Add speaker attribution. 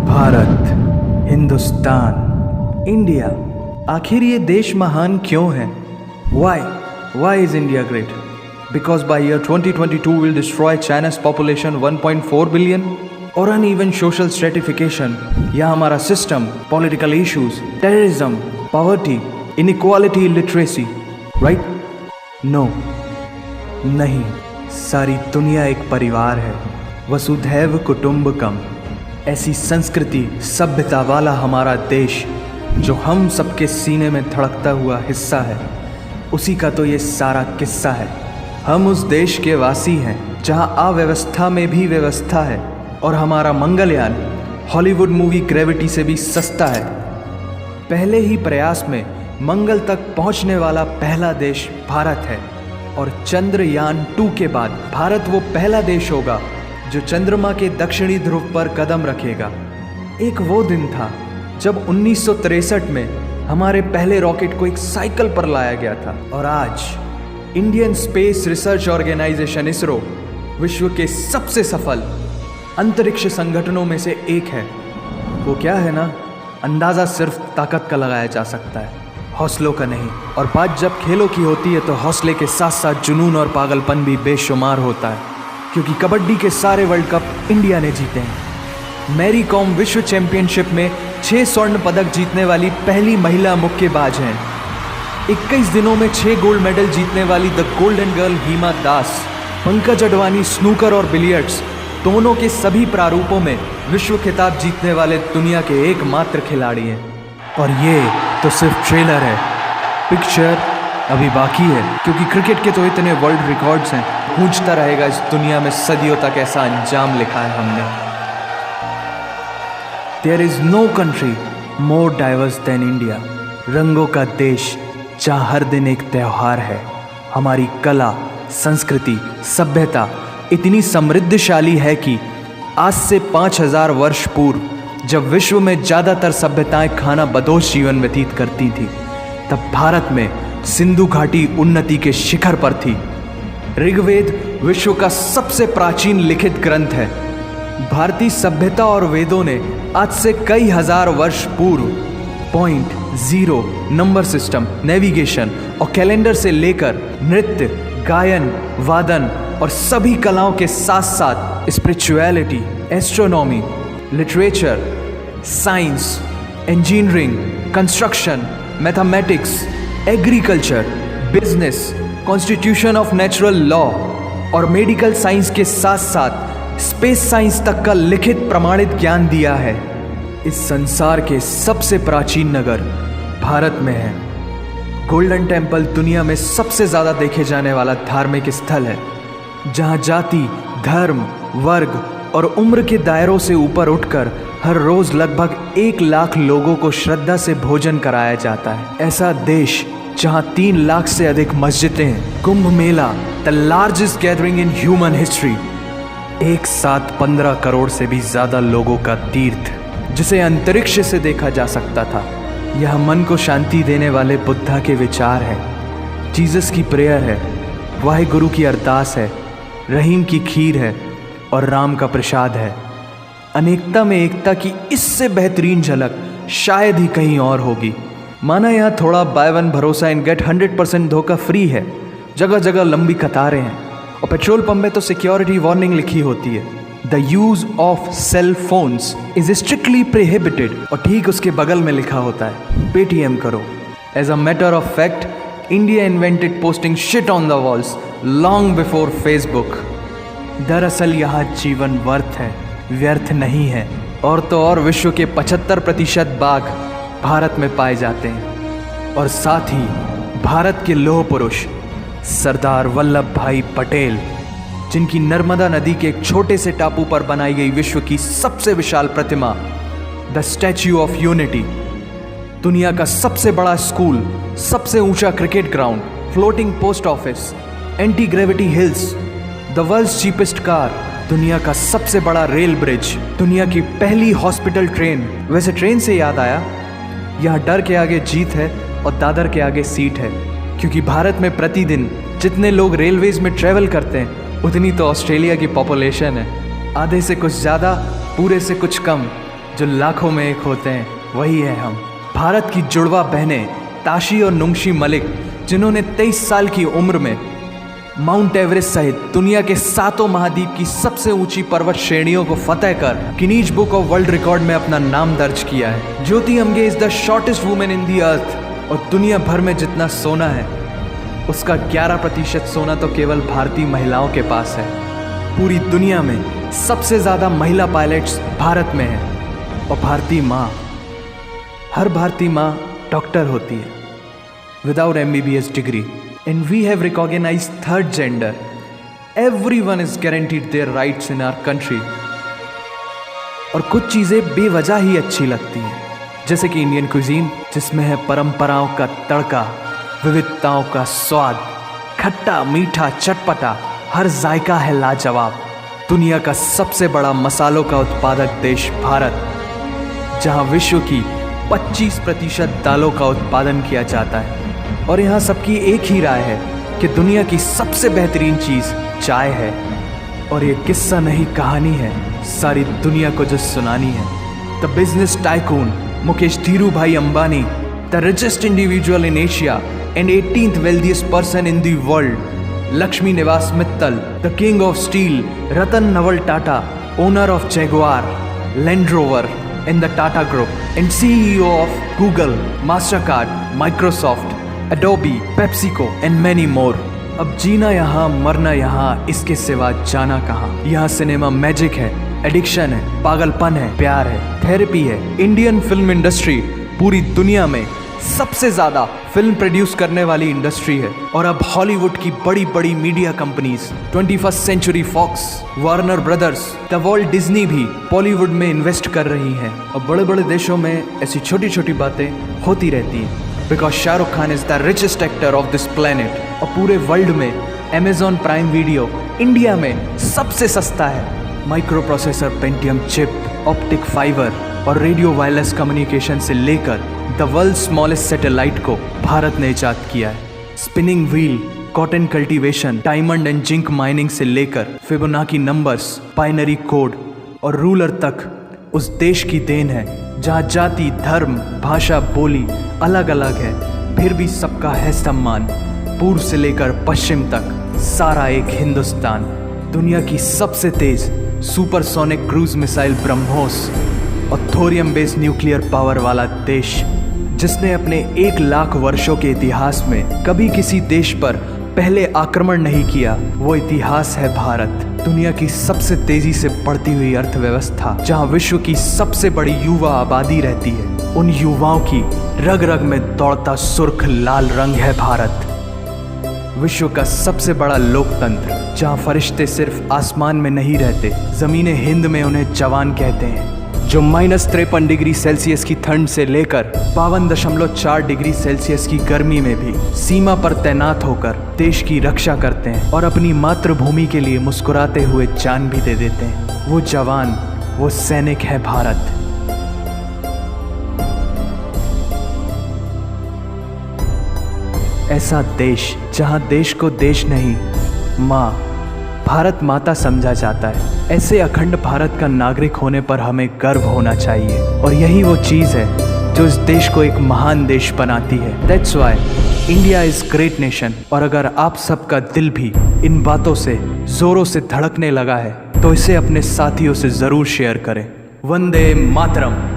Speaker 1: Bharat, Hindustan, India, आखिर ये देश महान क्यों है? Why is India great? Because by year 2022 we'll destroy China's population 1.4 billion? और uneven social stratification या हमारा system, political issues, terrorism, poverty, inequality, illiteracy, right? No, नहीं, सारी दुनिया एक परिवार है, वसुधैव कुटुंबकम। ऐसी संस्कृति सभ्यता वाला हमारा देश जो हम सबके सीने में धड़कता हुआ हिस्सा है, उसी का तो ये सारा किस्सा है। हम उस देश के वासी हैं जहां अव्यवस्था में भी व्यवस्था है, और हमारा मंगलयान हॉलीवुड मूवी ग्रेविटी से भी सस्ता है। पहले ही प्रयास में मंगल तक पहुंचने वाला पहला देश भारत है, और चंद्रयान 2 के बाद भारत वो पहला देश होगा जो चंद्रमा के दक्षिणी ध्रुव पर कदम रखेगा। एक वो दिन था जब 1963 में हमारे पहले रॉकेट को एक साइकिल पर लाया गया था, और आज Indian Space Research Organisation ISRO विश्व के सबसे सफल अंतरिक्ष संगठनों में से एक है। वो क्या है ना, अंदाज़ा सिर्फ ताकत का लगाया जा सकता है, हौसलों का नहीं। और बात जब खेलों की होती है तो हौसले के साथ साथ जुनून और पागलपन भी बेशुमार होता है, क्योंकि कबड्डी के सारे वर्ल्ड कप इंडिया ने जीते हैं। मैरी कॉम विश्व चैंपियनशिप में 6 स्वर्ण पदक जीतने वाली पहली महिला मुक्केबाज हैं। 21 दिनों में 6 गोल्ड मेडल जीतने वाली the golden girl Hima Das. Pankaj Advani snooker और बिलियर्ड्स दोनों के सभी प्रारूपों में विश्व खिताब जीतने वाले दुनिया के एकमात्र खिलाड़ी हैं। और ये तो सिर्फ ट्रेलर है, पिक्चर अभी बाकी है, क्योंकि क्रिकेट के तो इतने वर्ल्ड रिकॉर्ड्स हैं, गूंजता रहेगा इस दुनिया में सदियों तक ऐसा अंजाम लिखा है हमने। There is no country more diverse than India, रंगों का देश जहाँ हर दिन एक त्यौहार है। हमारी कला, संस्कृति, सभ्यता इतनी समृद्धशाली है कि आज से 5000 वर्ष पूर्व जब विश्व में ज़्यादातर सभ्यताएं खाना बदोश जीवन व्यतीत करती थी, तब भारत में सिंधु घाटी उन्नति के शिखर पर थी। ऋग्वेद विश्व का सबसे प्राचीन लिखित ग्रंथ है। भारतीय सभ्यता और वेदों ने आज से कई हजार वर्ष पूर्व point, zero, number system, navigation और कैलेंडर से लेकर नृत्य, गायन, वादन और सभी कलाओं के साथ साथ spirituality, astronomy, literature, science, engineering, construction, mathematics, agriculture, business, constitution of natural law और मेडिकल साइंस के साथ साथ स्पेस साइंस तक का लिखित प्रमाणित ज्ञान दिया है। इस संसार के सबसे प्राचीन नगर भारत में है। गोल्डन टेम्पल दुनिया में सबसे ज़्यादा देखे जाने वाला धार्मिक स्थल है, जहाँ जाति, धर्म, वर्ग और उम्र के दायरों से ऊपर उठकर हर रोज़ लगभग 1 लाख लोगों को श्रद्धा से भोजन कराया जाता है। ऐसा देश जहाँ 3 लाख से अधिक मस्जिदें हैं। Kumbh Mela, the largest gathering in human history, एक साथ 15 करोड़ से भी ज़्यादा लोगों का तीर्थ, जिसे अंतरिक्ष से देखा जा सकता था। यह मन को शांति देने वाले बुद्धा के विचार है, जीसस की प्रेयर है, वाहिगुरु की अरदास है, रहीम की खीर है और राम का प्रसाद है। अनेकता में एकता की इससे बेहतरीन झलक शायद ही कहीं और होगी। माना यहाँ थोड़ा बाय वन भरोसा एंड गेट 100% धोखा फ्री है, जगह जगह लंबी कतारें हैं और पेट्रोल पंप में तो सिक्योरिटी वार्निंग लिखी होती है, the use of cell phones is strictly prohibited, और ठीक उसके बगल में लिखा होता है पेटीएम करो। As a matter of fact, India invented posting shit on the walls long before Facebook. दरअसल यहाँ जीवन वर्थ है, व्यर्थ नहीं है। और तो और विश्व के 75% बाघ भारत में पाए जाते हैं, और साथ ही भारत के लौह पुरुष सरदार वल्लभ भाई पटेल, जिनकी नर्मदा नदी के एक छोटे से टापू पर बनाई गई विश्व की सबसे विशाल प्रतिमा, द स्टैच्यू ऑफ यूनिटी, दुनिया का सबसे बड़ा स्कूल, सबसे ऊंचा cricket ground, floating post office, anti gravity hills, the world's cheapest car, दुनिया का सबसे बड़ा रेल ब्रिज, दुनिया की पहली हॉस्पिटल ट्रेन। वैसे ट्रेन से याद आया, यहाँ डर के आगे जीत है और दादर के आगे सीट है, क्योंकि भारत में प्रतिदिन जितने लोग रेलवेज में ट्रेवल करते हैं उतनी तो ऑस्ट्रेलिया की पॉपुलेशन है। आधे से कुछ ज़्यादा, पूरे से कुछ कम, जो लाखों में एक होते हैं वही है हम। भारत की जुड़वा बहनें ताशी और नुंगशी मलिक, जिन्होंने 23 साल की उम्र में माउंट एवरेस्ट सहित दुनिया के 7 महाद्वीप की सबसे ऊंची पर्वत श्रेणियों को फतेह कर Guinness Book of World Record में अपना नाम दर्ज किया है। Jyoti Amge is the shortest women in the earth, और दुनिया भर में जितना सोना है उसका 11% सोना तो केवल भारतीय महिलाओं के पास है। पूरी दुनिया में सबसे ज़्यादा महिला पायलट्स भारत में हैं, और भारतीय माँ, हर भारतीय माँ डॉक्टर होती है without MBBS degree. And we have recognized third gender. Everyone is guaranteed their rights in our country. और कुछ चीज़ें बेवजह ही अच्छी लगती हैं, जैसे कि इंडियन क्विजीन, जिसमें है परंपराओं का तड़का, विविधताओं का स्वाद, खट्टा मीठा चटपटा, हर जायका है लाजवाब। दुनिया का सबसे बड़ा मसालों का उत्पादक देश भारत, जहां विश्व की 25% दालों का उत्पादन किया जाता है। और यहाँ सबकी एक ही राय है कि दुनिया की सबसे बेहतरीन चीज़ चाय है। और ये किस्सा नहीं, कहानी है सारी दुनिया को जो सुनानी है। The business tycoon Mukesh Dhirubhai Ambani, the richest individual in Asia and 18th wealthiest person in the world, Lakshmi Niwas Mittal, the king of steel Ratan Naval Tata, owner of Jaguar, Land Rover in the Tata Group, and CEO of Google, Mastercard, Microsoft, Adobe, PepsiCo and many more। अब जीना यहाँ, मरना यहाँ, इसके सिवा जाना कहाँ। यहाँ cinema magic है, एडिक्शन है, पागलपन है, प्यार है, थेरेपी है। इंडियन फिल्म इंडस्ट्री पूरी दुनिया में सबसे ज़्यादा फिल्म प्रोड्यूस करने वाली इंडस्ट्री है। और अब हॉलीवुड की बड़ी बड़ी media companies, 21st century Fox, Warner Brothers, the Walt Disney भी बॉलीवुड में इन्वेस्ट कर रही हैं। और बड़े बड़े देशों में ऐसी छोटी छोटी बातें होती रहती हैं, because Shahrukh Khan is the richest actor of this planet. और पूरे वर्ल्ड में अमेजॉन प्राइम वीडियो इंडिया में सबसे सस्ता है। Micro processor Pentium chip, optic fibre और रेडियो वायरलेस कम्युनिकेशन से लेकर द वर्ल्ड स्मॉलेस्ट सैटेलाइट को भारत ने इजाद किया है। Spinning wheel, cotton cultivation, diamond and zinc mining से लेकर फिबोनाची नंबर्स, बाइनरी कोड और रूलर तक उस देश की देन है, जहाँ जाति, धर्म, भाषा, बोली अलग अलग है, फिर भी सबका है सम्मान। पूर्व से लेकर पश्चिम तक सारा एक हिंदुस्तान। दुनिया की सबसे तेज सुपरसोनिक क्रूज मिसाइल ब्रह्मोस और थोरियम बेस्ड न्यूक्लियर पावर वाला देश, जिसने अपने 1 लाख वर्षों के इतिहास में कभी किसी देश पर पहले आक्रमण नहीं किया, वो इतिहास है भारत। दुनिया की सबसे तेजी से बढ़ती हुई अर्थव्यवस्था, जहां विश्व की सबसे बड़ी युवा आबादी रहती है, उन युवाओं की रग रग में दौड़ता सुर्ख लाल रंग है भारत। विश्व का सबसे बड़ा लोकतंत्र, जहां फरिश्ते सिर्फ आसमान में नहीं रहते, जमीन हिंद में उन्हें जवान कहते हैं, जो -53 डिग्री सेल्सियस की ठंड से लेकर 52.4 डिग्री सेल्सियस की गर्मी में भी सीमा पर तैनात होकर देश की रक्षा करते हैं और अपनी मातृभूमि के लिए मुस्कुराते हुए जान भी दे देते हैं। वो जवान, वो सैनिक है भारत। ऐसा देश जहां देश को देश नहीं, माँ, भारत माता समझा जाता है। ऐसे अखंड भारत का नागरिक होने पर हमें गर्व होना चाहिए, और यही वो चीज़ है जो इस देश को एक महान देश बनाती है। That's why India is great nation. और अगर आप सबका दिल भी इन बातों से ज़ोरों से धड़कने लगा है, तो इसे अपने साथियों से ज़रूर शेयर करें। वंदे मातरम।